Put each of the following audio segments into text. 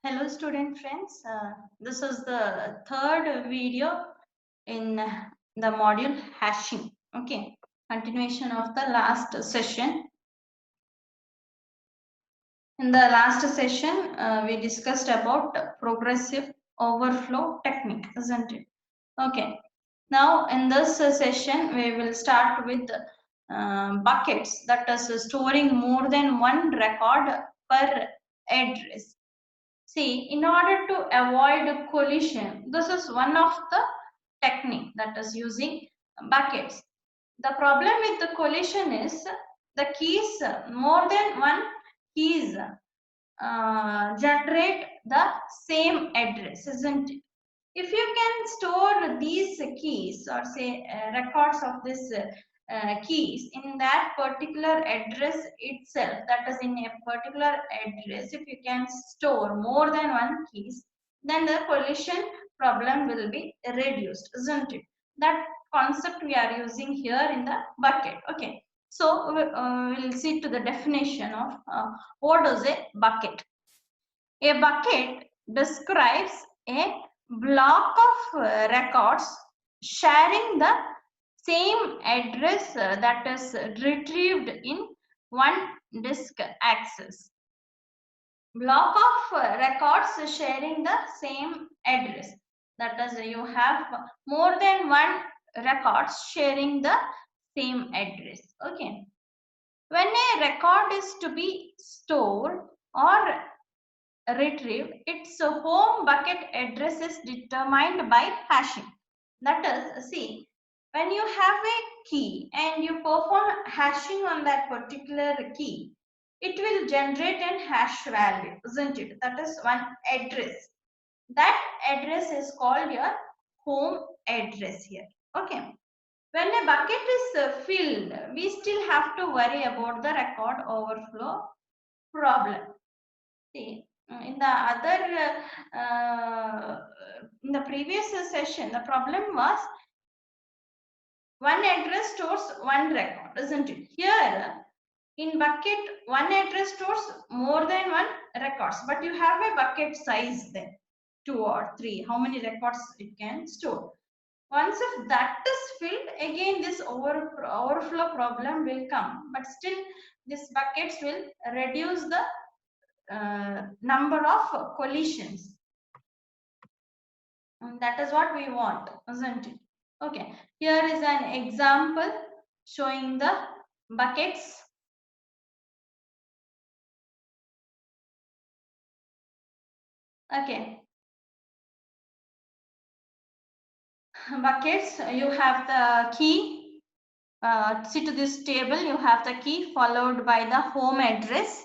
Hello student friends, this is the third video in the module hashing. Okay, continuation of the last session. In the last session, we discussed about progressive overflow technique, isn't it? Okay, now in this session, we will start with buckets, that is storing more than one record per address. See, in order to avoid collision, this is one of the technique, that is using buckets. The problem with the collision is the keys, more than one keys generate the same address, isn't it? If you can store these keys or say records of this keys in that particular address itself, that is in a particular address, if you can store more than one keys, then the collision problem will be reduced, isn't it? That concept we are using here in the bucket. Okay, so we'll see to the definition of what is a bucket. A bucket describes a block of records sharing the same address that is retrieved in one disk access. Block of records sharing the same address. That is, you have more than one records sharing the same address. Okay. When a record is to be stored or retrieved, its home bucket address is determined by hashing. That is, see, when you have a key and you perform hashing on that particular key, it will generate an hash value, isn't it? That is one address. That address is called your home address here. Okay. When a bucket is filled, we still have to worry about the record overflow problem. See, in the other in the previous session, the problem was one address stores one record, isn't it? Here in bucket, one address stores more than one records, but you have a bucket size then, 2 or 3, how many records it can store. Once if that is filled, again this overflow problem will come, but still these buckets will reduce the number of collisions. And that is what we want, isn't it? Okay, here is an example showing the buckets. Okay, buckets, you have the key. See to this table, you have the key followed by the home address.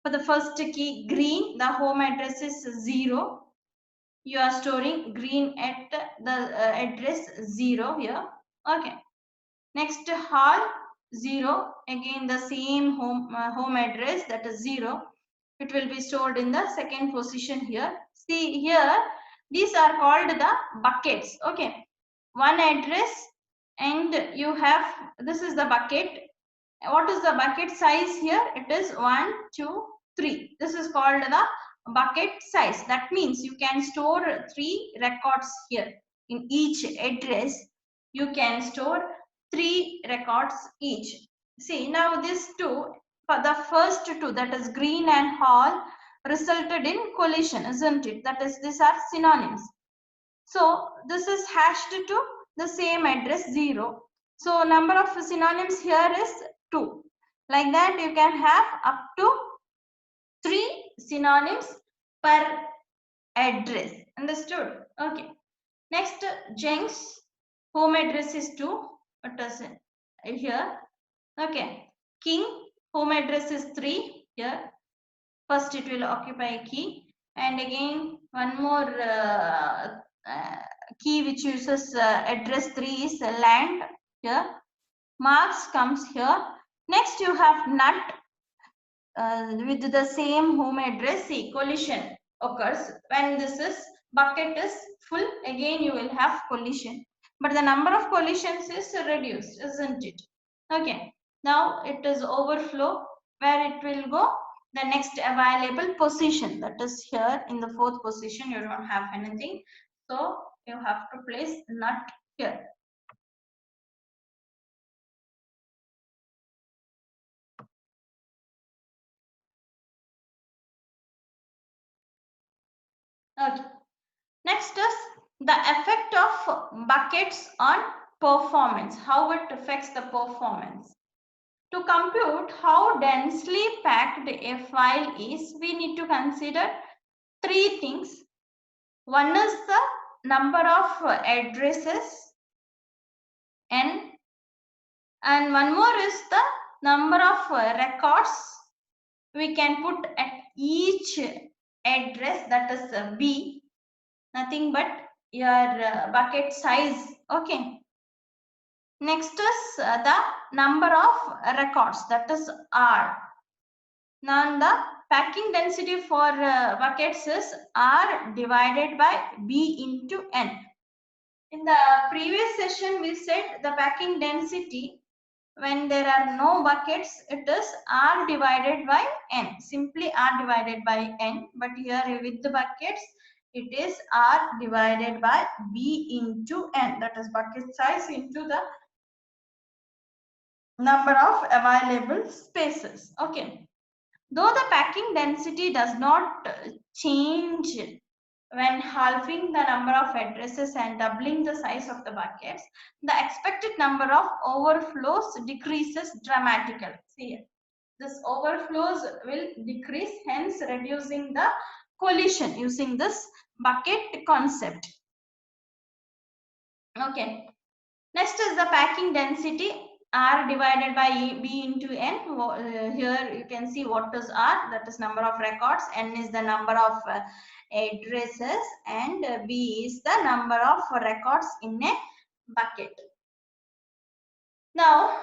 For the first key, green, the home address is 0. You are storing green at the address 0 here. Okay. Next, hall 0. Again, the same home address, that is 0. It will be stored in the second position here. See here, these are called the buckets. Okay. One address, and you have, this is the bucket. What is the bucket size here? It is 1, 2, 3. This is called the bucket size. That means you can store 3 records here. In each address, you can store 3 records each. See, now these two, for the first two, that is green and hall, resulted in collision, isn't it? That is, these are synonyms. So this is hashed to the same address 0. So number of synonyms here is 2. Like that, you can have up to 3 synonyms per address. Understood? Okay. Next, Jenks home address is 2. What is it here? Okay. King home address is 3 here. First it will occupy key, and again one more key which uses address 3 is land here. Marks comes here. Next you have nut with the same home address. See, collision occurs when this is bucket is full. Again you will have collision, but the number of collisions is reduced, isn't it? Okay, now it is overflow, where it will go. the next available position, that is here in the fourth position, you don't have anything, so you have to place nut here. Okay. Next is the effect of buckets on performance, how it affects the performance. To compute how densely packed a file is, we need to consider three things. One is the number of addresses, n, and one more is the number of records we can put at each address, that is b, nothing but your bucket size. Okay. Next is the number of records, that is r. Now the packing density for buckets is r divided by b into n. In the previous session we said the packing density when there are no buckets, it is r divided by n, simply r divided by n, but here with the buckets it is r divided by b into n, that is bucket size into the number of available spaces. Okay. Though the packing density does not change when halving the number of addresses and doubling the size of the buckets, the expected number of overflows decreases dramatically. See here, this overflows will decrease, hence reducing the collision using this bucket concept. Okay. Next is the packing density, r divided by b into n. Here you can see what is r, that is number of records, n is the number of addresses, and b is the number of records in a bucket. Now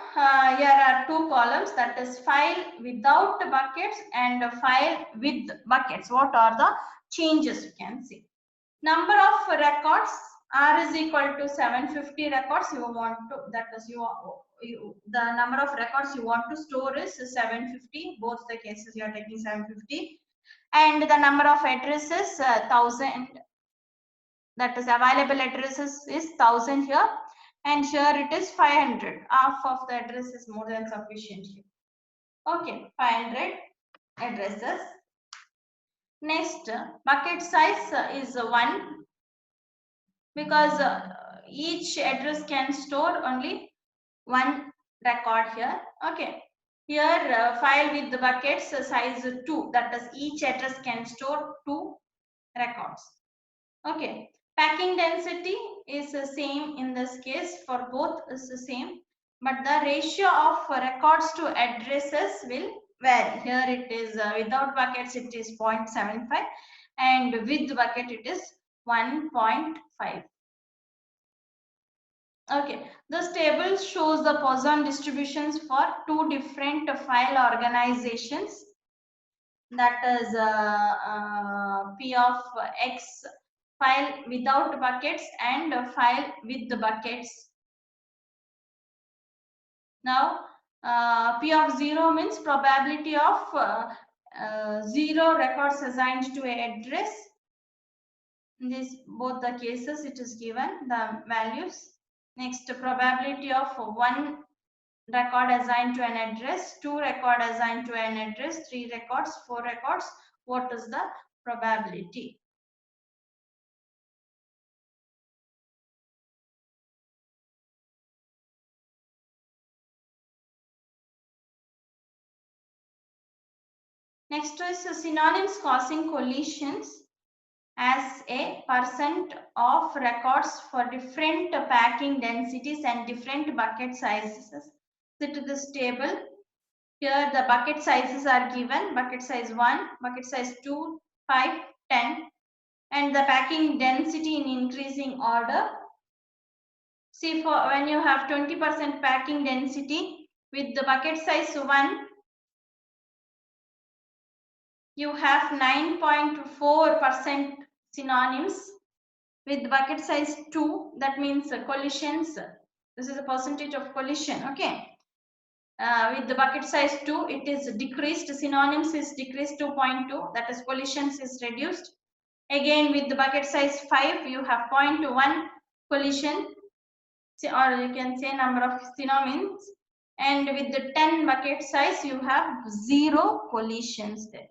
here are two columns, that is file without buckets and file with buckets. What are the changes you can see? Number of records, r is equal to 750 records. You want to, that is the number of records you want to store is 750. Both the cases you are taking 750, and the number of addresses 1000, that is available addresses is 1000 here, and here it is 500. Half of the address is more than sufficient here. Okay, 500 addresses. Next, bucket size is 1, because each address can store only one record here. Okay. Here file with the buckets size 2, that is each address can store 2 records. Okay. Packing density is the same in this case, for both is the same, but the ratio of records to addresses will vary. Here it is without buckets it is 0.75, and with bucket it is 1.5. Okay, this table shows the Poisson distributions for two different file organizations, that is P of X, file without buckets and file with the buckets. Now P of 0 means probability of 0 records assigned to an address. In this both the cases it is given the values. Next, probability of 1 record assigned to an address, 2 record assigned to an address, 3 records, 4 records. What is the probability? Next is synonyms causing collisions as a percent of records for different packing densities and different bucket sizes. So to this table, here the bucket sizes are given, bucket size 1, bucket size 2, 5, 10, and the packing density in increasing order. See, for when you have 20% packing density with the bucket size 1, you have 9.4% synonyms. With bucket size 2, that means collisions. This is a percentage of collision. Okay. With the bucket size 2, it is decreased. Synonyms is decreased to 0.2, that is collisions is reduced. Again, with the bucket size 5, you have 0.1 collision, or you can say number of synonyms. And with the 10 bucket size, you have 0 collisions there.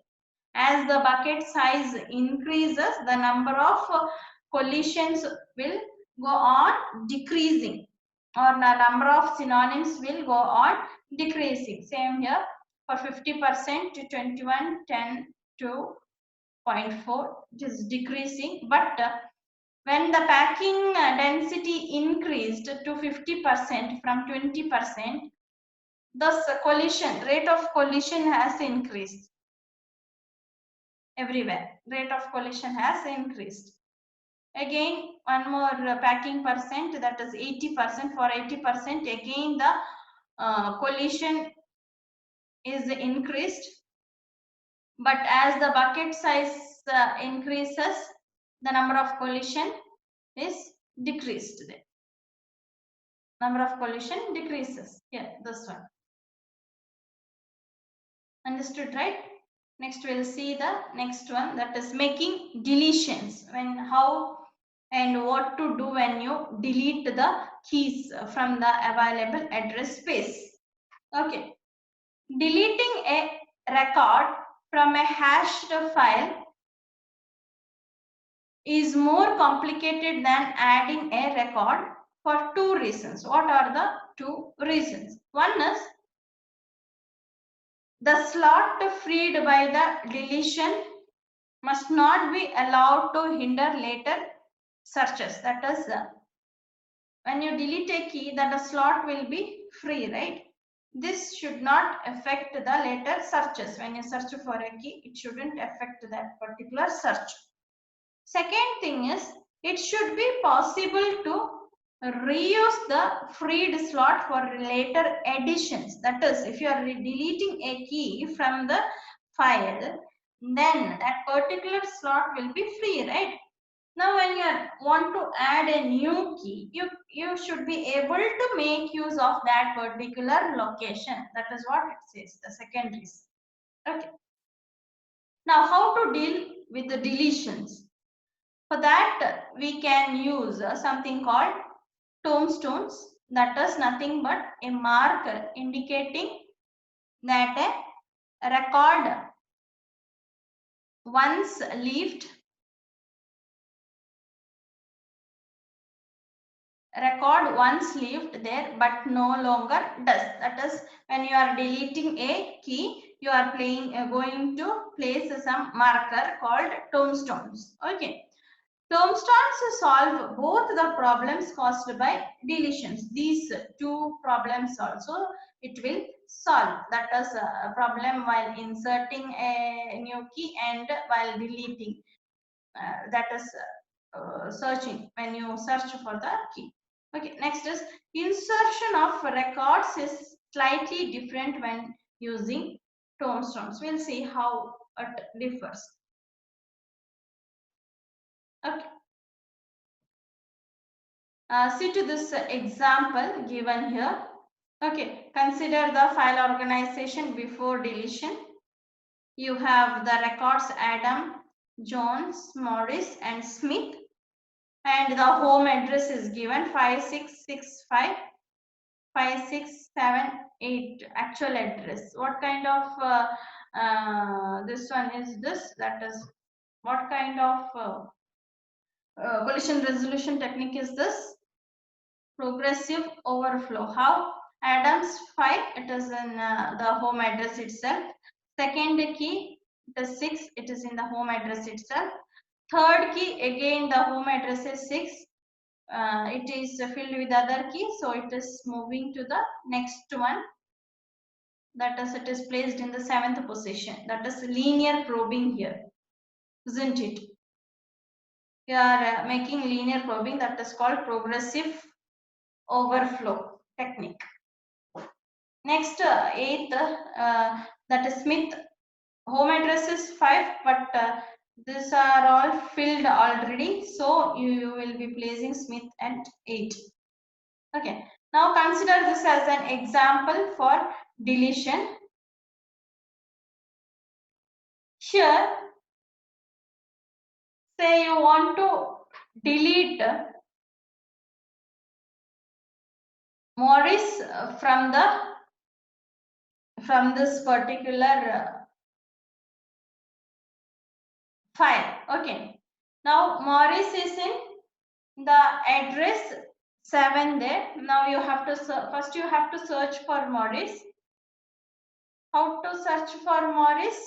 As the bucket size increases, the number of collisions will go on decreasing, or the number of synonyms will go on decreasing. Same here for 50% to 21, 10 to 0.4, it is decreasing. But when the packing density increased to 50% from 20%, thus collision rate of collision has increased. Everywhere rate of collision has increased. Again, one more packing percent, that is 80%. For 80%, again the collision is increased. But as the bucket size increases, the number of collision is decreased. There number of collision decreases. Here, this one. Understood, right? Next we'll see the next one, that is making deletions. When, how and what to do when you delete the keys from the available address space. Okay, deleting a record from a hashed file is more complicated than adding a record for 2 reasons. What are the 2 reasons? One is the slot freed by the deletion must not be allowed to hinder later searches. That is, when you delete a key, that a slot will be free, right? This should not affect the later searches. When you search for a key, it shouldn't affect that particular search. Second thing is, it should be possible to reuse the freed slot for later additions. That is, if you are deleting a key from the file, then that particular slot will be free, right? Now when you want to add a new key, you should be able to make use of that particular location. That is what it says, the second reason. Okay. Now how to deal with the deletions? For that, we can use something called tombstones. That is nothing but a marker indicating that a record once lived there but no longer does. That is, when you are deleting a key, you are going to place some marker called tombstones. Okay. Tombstones solve both the problems caused by deletions. These 2 problems also it will solve. That is a problem while inserting a new key and while deleting. That is searching, when you search for the key. Okay, next is insertion of records is slightly different when using tombstones. We'll see how it differs. Okay. See to this example given here. Okay, consider the file organization before deletion. You have the records Adam, Jones, Morris and Smith, and the home address is given 5665 5678 actual address. What kind of this one is this? That is, what kind of collision resolution technique is this? Progressive overflow. How? Adams 5, it is in the home address itself. Second key, it is 6, it is in the home address itself. Third key, again the home address is 6, it is filled with other key, so it is moving to the next one. That is, it is placed in the 7th position. That is linear probing here, isn't it? We are making linear probing, that is called progressive overflow technique. Next, 8th, that is Smith. Home address is 5, but these are all filled already, so you will be placing Smith at 8. Okay, now consider this as an example for deletion. Here, say you want to delete Morris from this particular file. Okay. Now Morris is in the address 7 there. Now you have to first you have to search for Morris. How to search for Morris?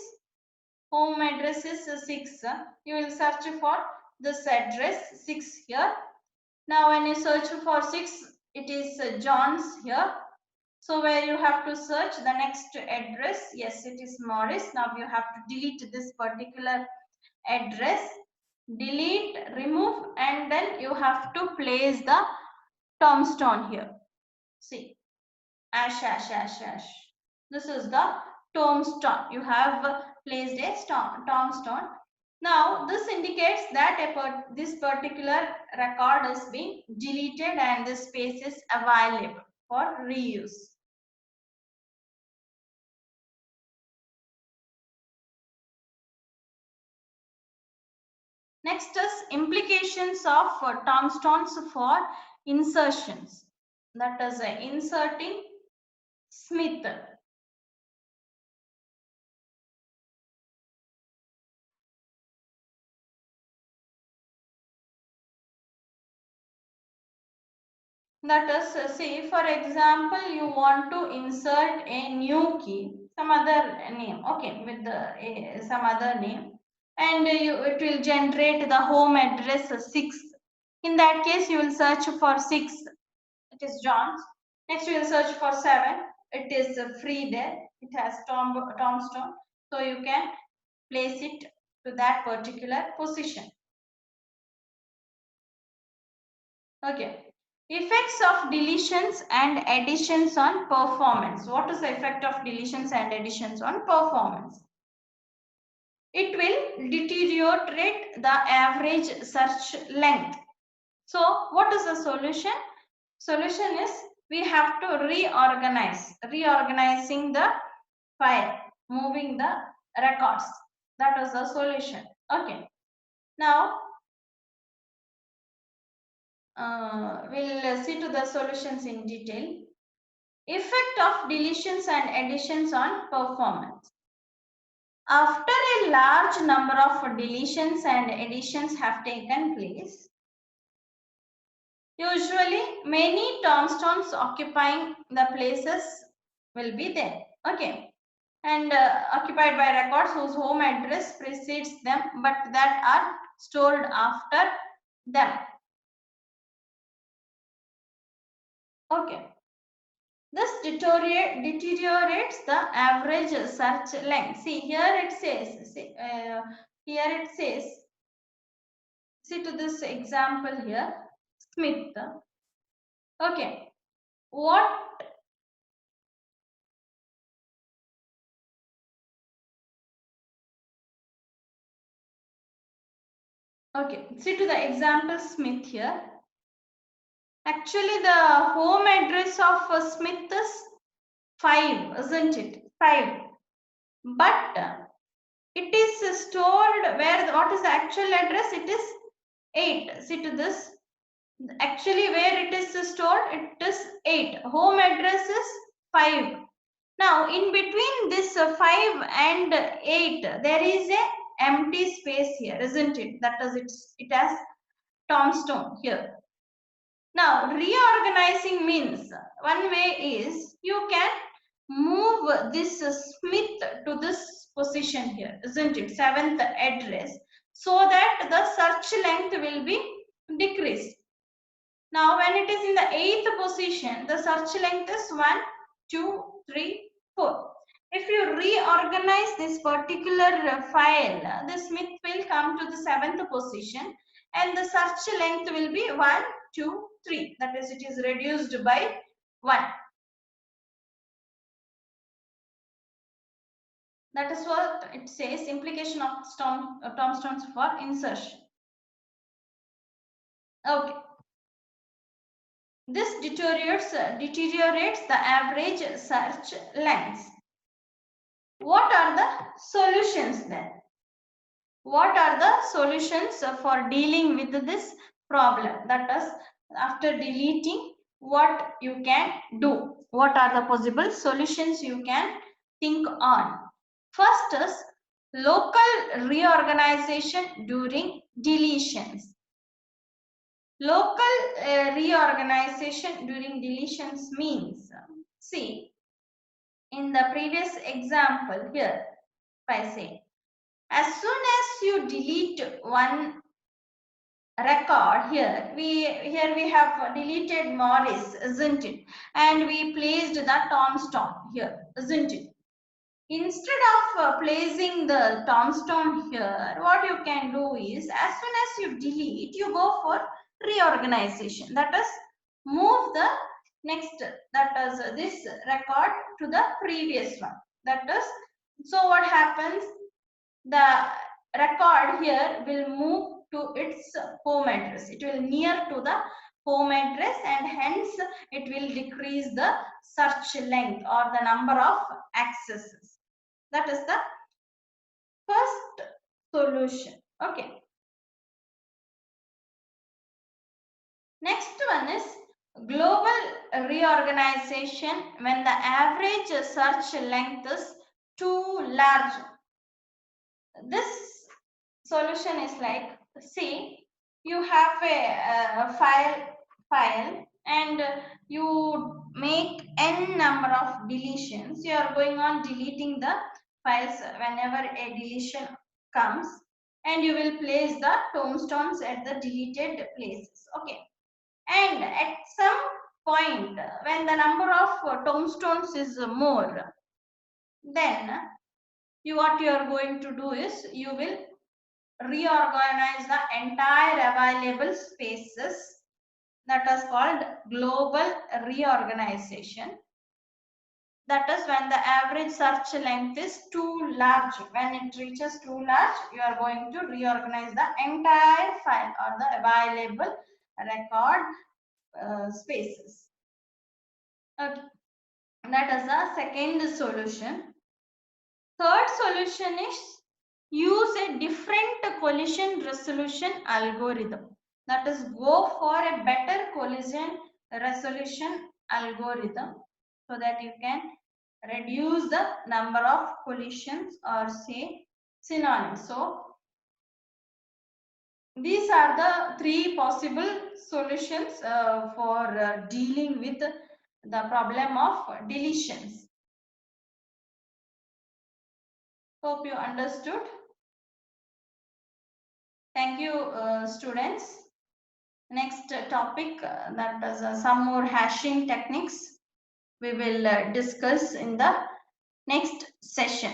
Home address is 6. You will search for this address 6 here. Now when you search for 6, it is John's here. So where you have to search the next address, yes, it is Morris. Now you have to delete this particular address, delete, remove, and then you have to place the tombstone here. See, ash, ash, ash, ash. This is the tombstone. You have placed a tombstone. Now this indicates that this particular record is being deleted and the space is available for reuse. Next is implications of tombstones for insertions. That is inserting Smith. That is, say for example, you want to insert a new key, some other name, okay, with some other name, and it will generate the home address 6. In that case, you will search for 6. It is John's. Next, you will search for 7. It is free there. It has tombstone, so you can place it to that particular position. Okay. Effects of deletions and additions on performance. What is the effect of deletions and additions on performance? It will deteriorate the average search length. So what is the solution? Solution is we have to reorganizing the file, moving the records. That is the solution. Okay. Now we'll see to the solutions in detail. Effect of deletions and additions on performance. After a large number of deletions and additions have taken place, usually many tombstones occupying the places will be there. Okay. And occupied by records whose home address precedes them but that are stored after them. Okay. This deteriorates the average search length. See here it says, see to this example here, Smith. Okay, what? Okay, see to the example Smith here. Actually, the home address of Smith is 5, isn't it? 5. But it is stored where, what is the actual address? It is 8. See to this. Actually, where it is stored, it is 8. Home address is 5. Now, in between this 5 and 8, there is a empty space here, isn't it? That is, it has tombstone here. Now, reorganizing means one way is you can move this Smith to this position here, isn't it? 7th address, so that the search length will be decreased. Now, when it is in the 8th position, the search length is 1, 2, 3, 4. If you reorganize this particular file, the Smith will come to the 7th position and the search length will be 1, 2, 3. That is, it is reduced by 1. That is what it says, implication of tombstones for insertion. Okay. This deteriorates the average search lengths. What are the solutions then? What are the solutions for dealing with this problem? That is, after deleting, what you can do? What are the possible solutions you can think on? First is local reorganization during deletions. Local reorganization during deletions means, see, in the previous example here, if I say, as soon as you delete one record here, we have deleted Morris, isn't it? And we placed the tombstone here, isn't it? Instead of placing the tombstone here, what you can do is, as soon as you delete, you go for reorganization. That is, move the next, that is this record to the previous one. That is, so what happens? The record here will move to its home address. It will near to the home address, and hence it will decrease the search length or the number of accesses. That is the first solution. Okay. Next one is global reorganization when the average search length is too large. This solution is like, see, you have a file and you make n number of deletions. You are going on deleting the files whenever a deletion comes, and you will place the tombstones at the deleted places. Okay, and at some point when the number of tombstones is more, then what you are going to do is you will reorganize the entire available spaces. That is called global reorganization. That is when the average search length is too large. When it reaches too large, you are going to reorganize the entire file or the available record spaces. Okay. That is the second solution. Third solution is use a different collision resolution algorithm. That is, go for a better collision resolution algorithm so that you can reduce the number of collisions or say synonyms. So these are the three possible solutions for dealing with the problem of deletions. Hope you understood. Thank you, students. Next topic, that is some more hashing techniques we will discuss in the next session.